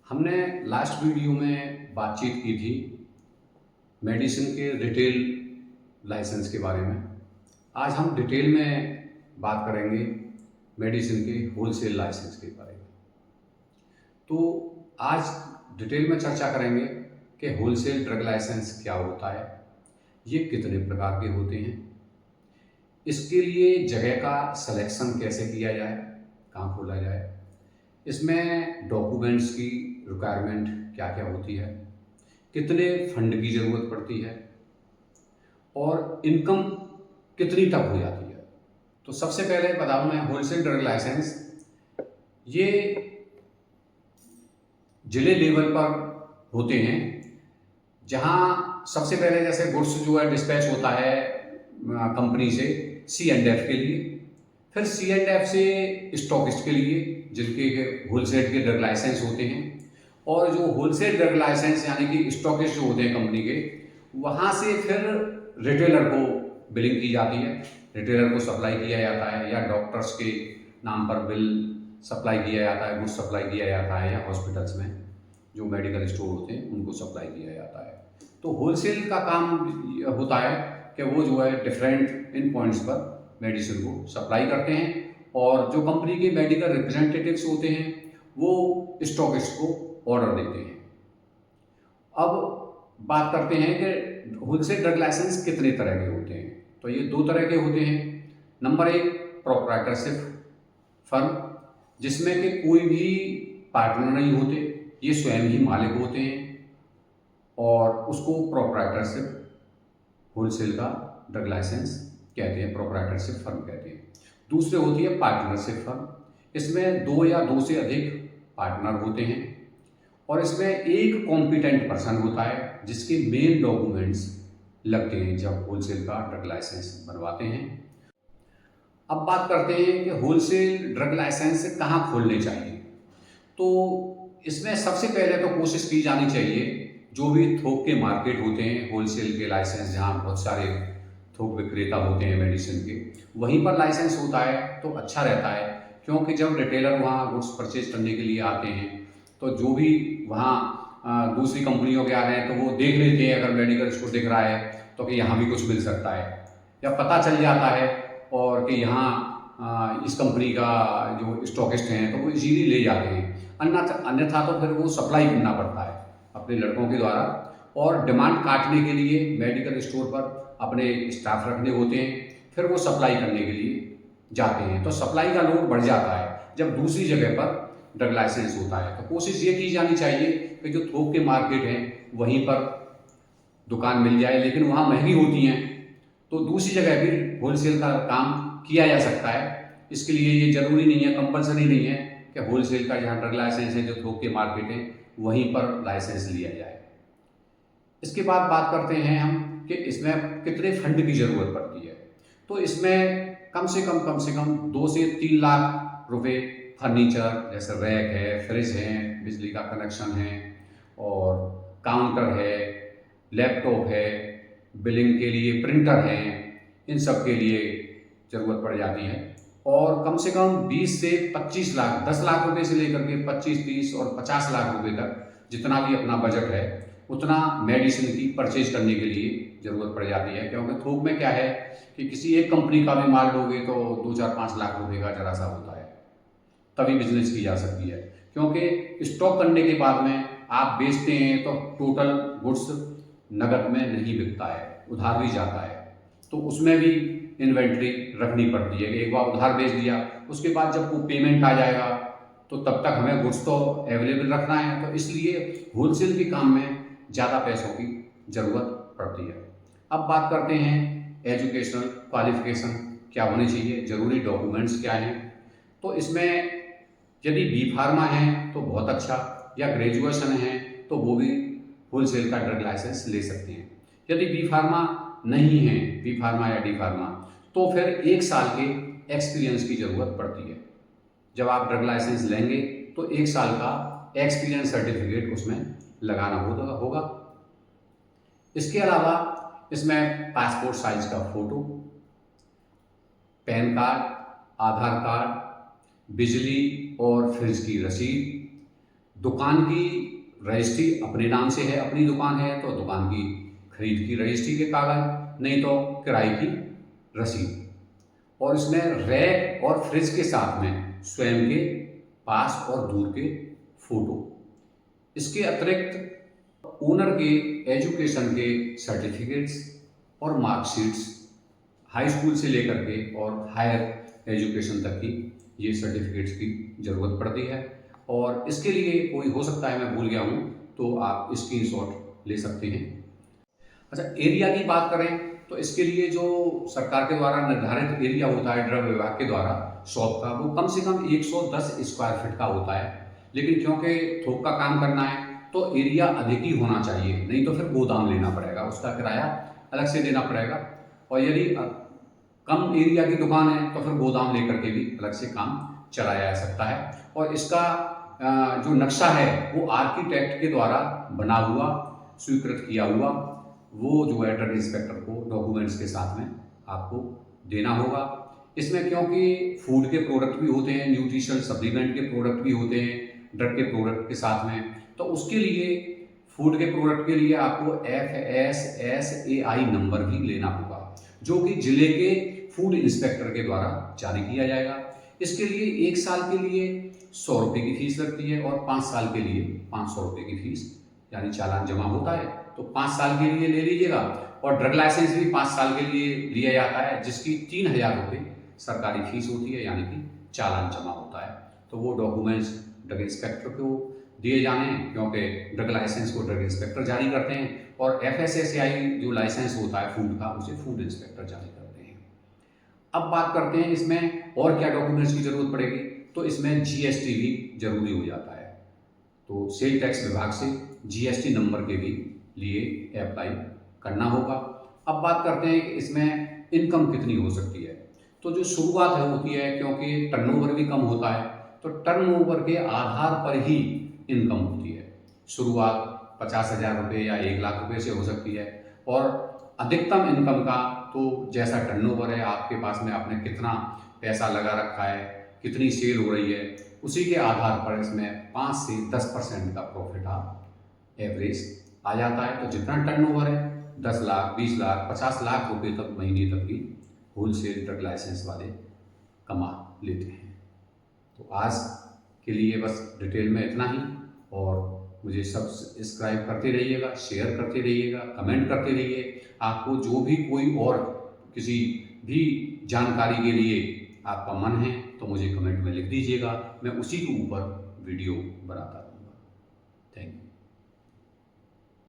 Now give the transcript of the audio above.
हमने last video में बातचीत की थी मेडिसिन के रिटेल लाइसेंस के बारे में। आज हम डिटेल में बात करेंगे मेडिसिन के होलसेल लाइसेंस के बारे में। तो आज डिटेल में चर्चा करेंगे कि होलसेल ड्रग लाइसेंस क्या होता है, ये कितने प्रकार के होते हैं, इसके लिए जगह का सिलेक्शन कैसे किया जाए, कहाँ खोला जाए, इसमें डॉक्यूमेंट्स की रिक्वायरमेंट क्या क्या होती है, कितने फंड की ज़रूरत पड़ती है और इनकम कितनी तक हो जाती है। तो सबसे पहले बताऊँ मैं, होलसेल ड्रग लाइसेंस ये जिले लेवल पर होते हैं, जहाँ सबसे पहले जैसे गुड्स जो है डिस्पैच होता है कंपनी से C&F के लिए, फिर C&F से स्टॉकिस्ट के लिए जिनके होलसेल के ड्रग लाइसेंस होते हैं, और जो होलसेल ड्रग लाइसेंस यानी कि स्टॉकिस्ट जो होते हैं कंपनी के, वहाँ से फिर रिटेलर को बिलिंग की जाती है, रिटेलर को सप्लाई किया जाता है, या डॉक्टर्स के नाम पर बिल सप्लाई किया जाता है, गुड्स सप्लाई किया जाता है, या हॉस्पिटल्स में जो मेडिकल स्टोर होते हैं उनको सप्लाई किया जाता है। तो होलसेल का काम होता है कि वो जो है डिफरेंट इन पॉइंट्स पर मेडिसिन को सप्लाई करते हैं, और जो कंपनी के मेडिकल रिप्रेजेंटेटिव्स होते हैं वो स्टॉकिस्ट को ऑर्डर देते हैं। अब बात करते हैं कि होलसेल ड्रग लाइसेंस कितने तरह के होते हैं। तो ये दो तरह के होते हैं। नंबर एक, प्रोप्राइटरशिप फर्म, जिसमें कि कोई भी पार्टनर नहीं होते, ये स्वयं ही मालिक होते हैं, और उसको प्रोप्राइटरशिप होलसेल का ड्रग लाइसेंस कहते हैं, प्रोप्राइटरशिप फर्म कहते हैं। दूसरे होती है पार्टनरशिप फर्म, इसमें दो या दो से अधिक पार्टनर होते हैं, और इसमें एक कॉम्पिटेंट पर्सन होता है जिसके मेन डॉक्यूमेंट्स लगते हैं जब होलसेल का ड्रग लाइसेंस बनवाते हैं। अब बात करते हैं कि होलसेल ड्रग लाइसेंस कहाँ खोलने चाहिए। तो इसमें सबसे पहले तो कोशिश की जानी चाहिए, जो भी थोक के मार्केट होते हैं होलसेल के लाइसेंस, जहाँ बहुत सारे थोक विक्रेता होते हैं मेडिसिन के, वहीं पर लाइसेंस होता है तो अच्छा रहता है। क्योंकि जब रिटेलर वहाँ गुड्स परचेज करने के लिए आते हैं तो जो भी वहाँ दूसरी कंपनियों के आ रहे हैं तो वो देख लेते हैं, अगर मेडिकल स्टोर दिख रहा है तो कि यहाँ भी कुछ मिल सकता है, या पता चल जाता है और कि यहाँ इस कंपनी का जो स्टॉकिस्ट हैं तो वो इजीली ले जाते हैं। अन्यथा तो फिर वो सप्लाई करना पड़ता है अपने लड़कों के द्वारा, और डिमांड काटने के लिए मेडिकल स्टोर पर अपने स्टाफ रखने होते हैं, फिर वो सप्लाई करने के लिए जाते हैं। तो सप्लाई का लोड बढ़ जाता है जब दूसरी जगह पर ड्रग लाइसेंस होता है। तो कोशिश ये की जानी चाहिए कि जो थोक के मार्केट हैं वहीं पर दुकान मिल जाए, लेकिन वहाँ महंगी होती हैं, तो दूसरी जगह भी होलसेल का काम किया जा सकता है। इसके लिए ये ज़रूरी नहीं है, कंपल्सरी नहीं है कि होलसेल का जहाँ ड्रग लाइसेंस है, जो थोक के मार्केट है वहीं पर लाइसेंस लिया जाए। इसके बाद बात करते हैं हम कि इसमें कितने फंड की ज़रूरत पड़ती है। तो इसमें कम से कम 2 से 3 लाख रुपए फर्नीचर, जैसे रैक है, फ्रिज है, बिजली का कनेक्शन है, और काउंटर है, लैपटॉप है, बिलिंग के लिए प्रिंटर है, इन सब के लिए ज़रूरत पड़ जाती है। और कम से कम 20 से 25 लाख, 10 लाख रुपए से लेकर के 25, 30 और 50 लाख रुपए तक, जितना भी अपना बजट है उतना मेडिसिन की परचेज करने के लिए ज़रूरत पड़ जाती है। क्योंकि थोक में क्या है कि किसी एक कंपनी का भी माल लोगे तो 2, 4, 5 लाख रुपए का जरा सा होता है, तभी बिजनेस की जा सकती है। क्योंकि स्टॉक करने के बाद में आप बेचते हैं तो टोटल गुड्स नकद में नहीं बिकता है, उधार भी जाता है, तो उसमें भी इन्वेंट्री रखनी पड़ती है। एक बार उधार बेच दिया, उसके बाद जब वो पेमेंट आ जाएगा तो तब तक हमें गुड्स तो अवेलेबल रखना है। तो इसलिए होलसेल के काम में ज़्यादा पैसों की ज़रूरत पड़ती है। अब बात करते हैं एजुकेशनल क्वालिफिकेशन क्या होनी चाहिए, ज़रूरी डॉक्यूमेंट्स क्या हैं। तो इसमें यदि बी फार्मा है तो बहुत अच्छा, या ग्रेजुएशन है तो वो भी होलसेल का ड्रग लाइसेंस ले सकते हैं। यदि बी फार्मा नहीं है, बी फार्मा या डी फार्मा, तो फिर 1 साल के एक्सपीरियंस की ज़रूरत पड़ती है। जब आप ड्रग लाइसेंस लेंगे तो 1 साल का एक्सपीरियंस सर्टिफिकेट उसमें लगाना होगा। इसके अलावा इसमें पासपोर्ट साइज का फ़ोटो, पैन कार्ड, आधार कार्ड, बिजली और फ्रिज की रसीद, दुकान की रजिस्ट्री अपने नाम से है, अपनी दुकान है तो दुकान की खरीद की रजिस्ट्री के कागज, नहीं तो किराए की रसीद। और इसमें रैक और फ्रिज के साथ में स्वयं के पास और दूर के फोटो। इसके अतिरिक्त ओनर के एजुकेशन के सर्टिफिकेट्स और मार्कशीट्स, हाई स्कूल से लेकर के और हायर एजुकेशन तक की ये सर्टिफिकेट्स की ज़रूरत पड़ती है। और इसके लिए कोई हो सकता है मैं भूल गया हूँ तो आप स्क्रीनशॉट ले सकते हैं। अच्छा, एरिया की बात करें तो इसके लिए जो सरकार के द्वारा निर्धारित एरिया होता है ड्रग विभाग के द्वारा शॉप का, वो कम से कम 110 स्क्वायर फीट का होता है। लेकिन क्योंकि थोक का काम करना है तो एरिया अधिक ही होना चाहिए, नहीं तो फिर गोदाम लेना पड़ेगा, उसका किराया अलग से देना पड़ेगा। और यदि कम एरिया की दुकान है तो फिर गोदाम लेकर के भी अलग से काम चलाया जा सकता है। और इसका जो नक्शा है वो आर्किटेक्ट के द्वारा बना हुआ, स्वीकृत किया हुआ, वो जो है ड्रग इंस्पेक्टर को डॉक्यूमेंट्स के साथ में आपको देना होगा। इसमें क्योंकि फूड के प्रोडक्ट भी होते हैं, न्यूट्रिशनल सप्लीमेंट के प्रोडक्ट भी होते हैं ड्रग के प्रोडक्ट के साथ में, तो उसके लिए फूड के प्रोडक्ट के लिए आपको FSSAI नंबर भी लेना होगा, जो कि जिले के फूड इंस्पेक्टर के द्वारा जारी किया जाएगा। इसके लिए 1 साल के लिए 100 रुपये की फीस लगती है और 5 साल के लिए 500 रुपये की फीस, यानी चालान जमा होता है तो 5 साल के लिए ले लीजिएगा। और ड्रग लाइसेंस भी 5 साल के लिए लिया जाता है, जिसकी 3000 रुपये सरकारी फीस होती है, यानी कि चालान जमा होता है। तो वो डॉक्यूमेंट्स ड्रग इंस्पेक्टर को दिए जाने हैं, क्योंकि ड्रग लाइसेंस को ड्रग इंस्पेक्टर जारी करते हैं और FSSAI जो लाइसेंस होता है फूड का, उसे फूड इंस्पेक्टर जारी करते हैं। अब बात करते हैं इसमें और क्या डॉक्यूमेंट्स की जरूरत पड़ेगी, तो इसमें GST भी जरूरी हो जाता है। तो सेल टैक्स विभाग से GST नंबर के भी लिए अप्लाई करना होगा। अब बात करते हैं कि इसमें इनकम कितनी हो सकती है। तो जो शुरुआत है होती है, क्योंकि टर्नओवर भी कम होता है, तो टर्नओवर के आधार पर ही इनकम होती है। शुरुआत 50,000 रुपये या 1 लाख रुपये से हो सकती है। और अधिकतम इनकम का तो जैसा टर्नओवर है आपके पास में, आपने कितना पैसा लगा रखा है, कितनी सेल हो रही है, उसी के आधार पर इसमें 5 से 10% का प्रॉफिट आप एवरेज आ जाता है। तो जितना टर्नओवर है 10 लाख, 20 लाख, 50 लाख रुपए तक महीने तक की होलसेल ड्रग लाइसेंस वाले कमा लेते हैं। तो आज के लिए बस डिटेल में इतना ही। और मुझे सब्सक्राइब करते रहिएगा, शेयर करते रहिएगा, कमेंट करते रहिए। आपको जो भी कोई और किसी भी जानकारी के लिए आपका मन है तो मुझे कमेंट में लिख दीजिएगा, मैं उसी के ऊपर वीडियो बनाता